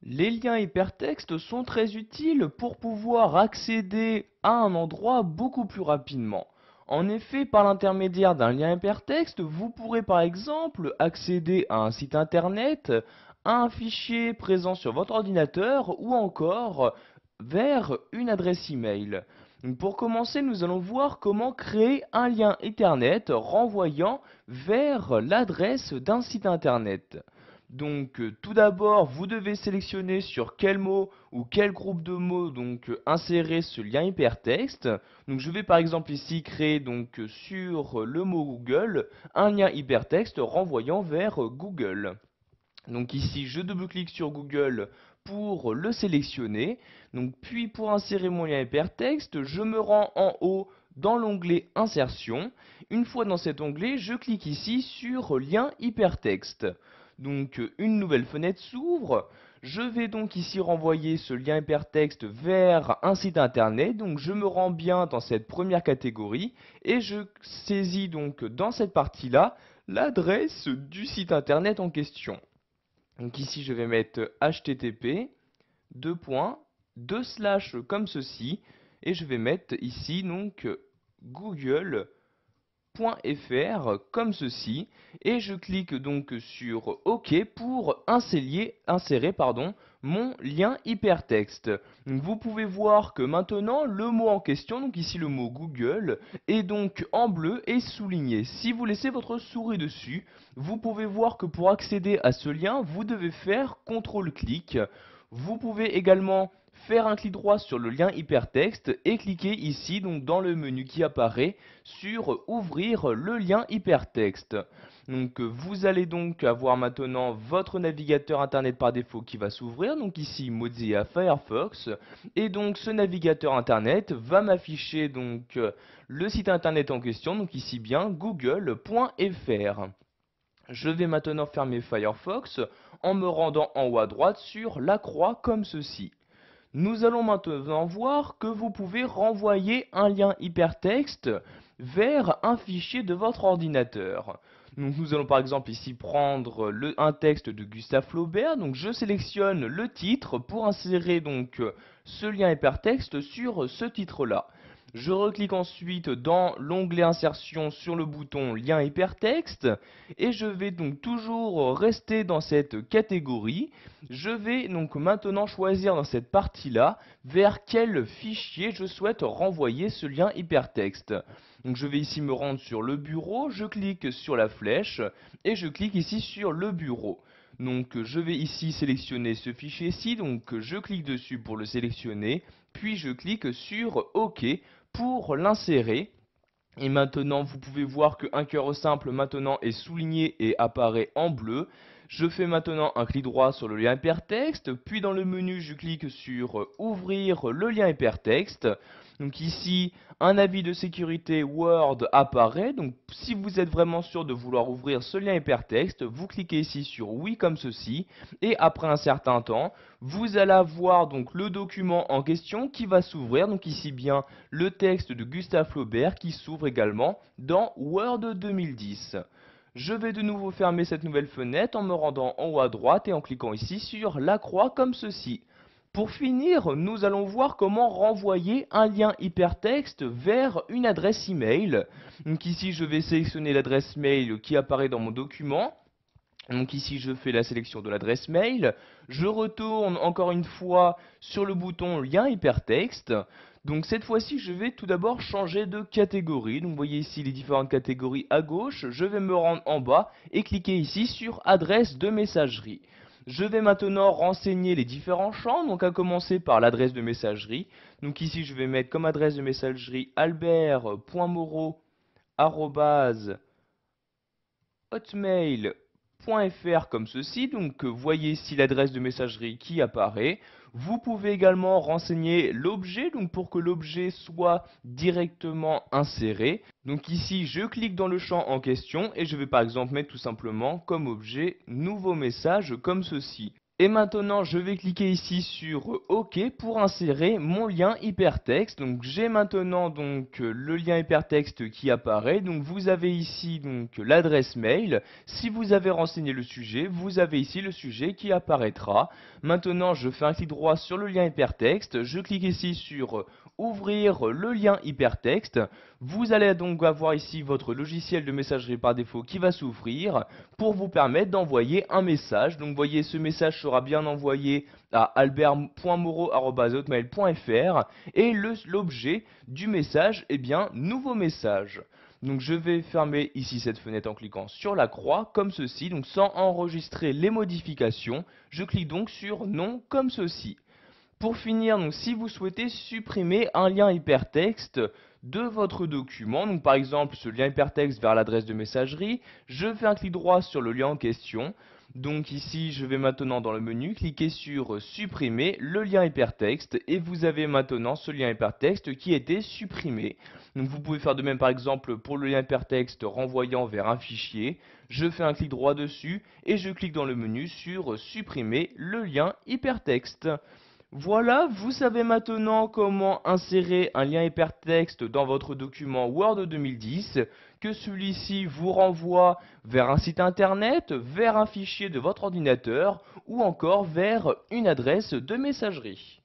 Les liens hypertextes sont très utiles pour pouvoir accéder à un endroit beaucoup plus rapidement. En effet, par l'intermédiaire d'un lien hypertexte, vous pourrez par exemple accéder à un site internet, à un fichier présent sur votre ordinateur ou encore vers une adresse email. Pour commencer, nous allons voir comment créer un lien internet renvoyant vers l'adresse d'un site internet. Donc tout d'abord, vous devez sélectionner sur quel mot ou quel groupe de mots insérer ce lien hypertexte. Donc je vais par exemple ici créer sur le mot Google un lien hypertexte renvoyant vers Google. Donc ici, je double-clique sur Google pour le sélectionner. Donc puis pour insérer mon lien hypertexte, je me rends en haut dans l'onglet Insertion. Une fois dans cet onglet, je clique ici sur Lien hypertexte. Donc une nouvelle fenêtre s'ouvre. Je vais donc ici renvoyer ce lien hypertexte vers un site internet. Donc je me rends bien dans cette première catégorie et je saisis donc dans cette partie-là l'adresse du site internet en question. Donc ici, je vais mettre http comme ceci et je vais mettre ici google.fr comme ceci et je clique donc sur OK pour insérer mon lien hypertexte. Donc vous pouvez voir que maintenant le mot en question, donc ici le mot Google, est donc en bleu et souligné. Si vous laissez votre souris dessus, vous pouvez voir que pour accéder à ce lien, vous devez faire CTRL-clic. Vous pouvez également faire un clic droit sur le lien hypertexte et cliquer ici donc dans le menu qui apparaît sur ouvrir le lien hypertexte. Donc vous allez donc avoir maintenant votre navigateur internet par défaut qui va s'ouvrir, donc ici Mozilla Firefox, et donc ce navigateur internet va m'afficher le site internet en question, donc ici bien google.fr. Je vais maintenant fermer Firefox en me rendant en haut à droite sur la croix comme ceci. Nous allons maintenant voir que vous pouvez renvoyer un lien hypertexte vers un fichier de votre ordinateur. Donc nous allons par exemple ici prendre un texte de Gustave Flaubert. Donc je sélectionne le titre pour insérer ce lien hypertexte sur ce titre-là. Je reclique ensuite dans l'onglet insertion sur le bouton lien hypertexte et je vais donc toujours rester dans cette catégorie. Je vais donc maintenant choisir dans cette partie-là vers quel fichier je souhaite renvoyer ce lien hypertexte. Donc je vais ici me rendre sur le bureau, je clique sur la flèche et je clique ici sur le bureau. Donc je vais ici sélectionner ce fichier-ci, donc je clique dessus pour le sélectionner, puis je clique sur OK pour l'insérer. Et maintenant, vous pouvez voir qu'un cœur simple maintenant est souligné et apparaît en bleu. Je fais maintenant un clic droit sur le lien hypertexte, puis dans le menu, je clique sur Ouvrir le lien hypertexte. Donc ici, un avis de sécurité Word apparaît. Donc si vous êtes vraiment sûr de vouloir ouvrir ce lien hypertexte, vous cliquez ici sur Oui comme ceci. Et après un certain temps, vous allez avoir donc le document en question qui va s'ouvrir. Donc ici bien le texte de Gustave Flaubert qui s'ouvre également dans Word 2010. Je vais de nouveau fermer cette nouvelle fenêtre en me rendant en haut à droite et en cliquant ici sur la croix comme ceci. Pour finir, nous allons voir comment renvoyer un lien hypertexte vers une adresse email. Donc ici, je vais sélectionner l'adresse mail qui apparaît dans mon document. Donc ici, je fais la sélection de l'adresse mail. Je retourne encore une fois sur le bouton lien hypertexte. Donc cette fois-ci, je vais tout d'abord changer de catégorie. Donc vous voyez ici les différentes catégories à gauche. Je vais me rendre en bas et cliquer ici sur adresse de messagerie. Je vais maintenant renseigner les différents champs, donc à commencer par l'adresse de messagerie. Donc ici, je vais mettre comme adresse de messagerie albert.moreau@hotmail.fr comme ceci. Donc voyez ici l'adresse de messagerie qui apparaît. Vous pouvez également renseigner l'objet, donc pour que l'objet soit directement inséré. Donc ici, je clique dans le champ en question et je vais par exemple mettre tout simplement comme objet nouveau message comme ceci. Et maintenant, je vais cliquer ici sur OK pour insérer mon lien hypertexte. Donc, j'ai maintenant le lien hypertexte qui apparaît. Donc, vous avez ici l'adresse mail. Si vous avez renseigné le sujet, vous avez ici le sujet qui apparaîtra. Maintenant, je fais un clic droit sur le lien hypertexte. Je clique ici sur ouvrir le lien hypertexte. Vous allez donc avoir ici votre logiciel de messagerie par défaut qui va s'ouvrir pour vous permettre d'envoyer un message. Donc, vous voyez, ce message sera bien envoyé à albert.moreau@hotmail.fr et l'objet du message est bien nouveau message. Donc, je vais fermer ici cette fenêtre en cliquant sur la croix comme ceci. Donc, sans enregistrer les modifications, je clique donc sur non comme ceci. Pour finir, donc, si vous souhaitez supprimer un lien hypertexte de votre document, donc par exemple ce lien hypertexte vers l'adresse de messagerie, je fais un clic droit sur le lien en question. Donc ici, je vais maintenant dans le menu cliquer sur supprimer le lien hypertexte et vous avez maintenant ce lien hypertexte qui a été supprimé. Donc vous pouvez faire de même par exemple pour le lien hypertexte renvoyant vers un fichier. Je fais un clic droit dessus et je clique dans le menu sur supprimer le lien hypertexte. Voilà, vous savez maintenant comment insérer un lien hypertexte dans votre document Word 2010, que celui-ci vous renvoie vers un site internet, vers un fichier de votre ordinateur ou encore vers une adresse de messagerie.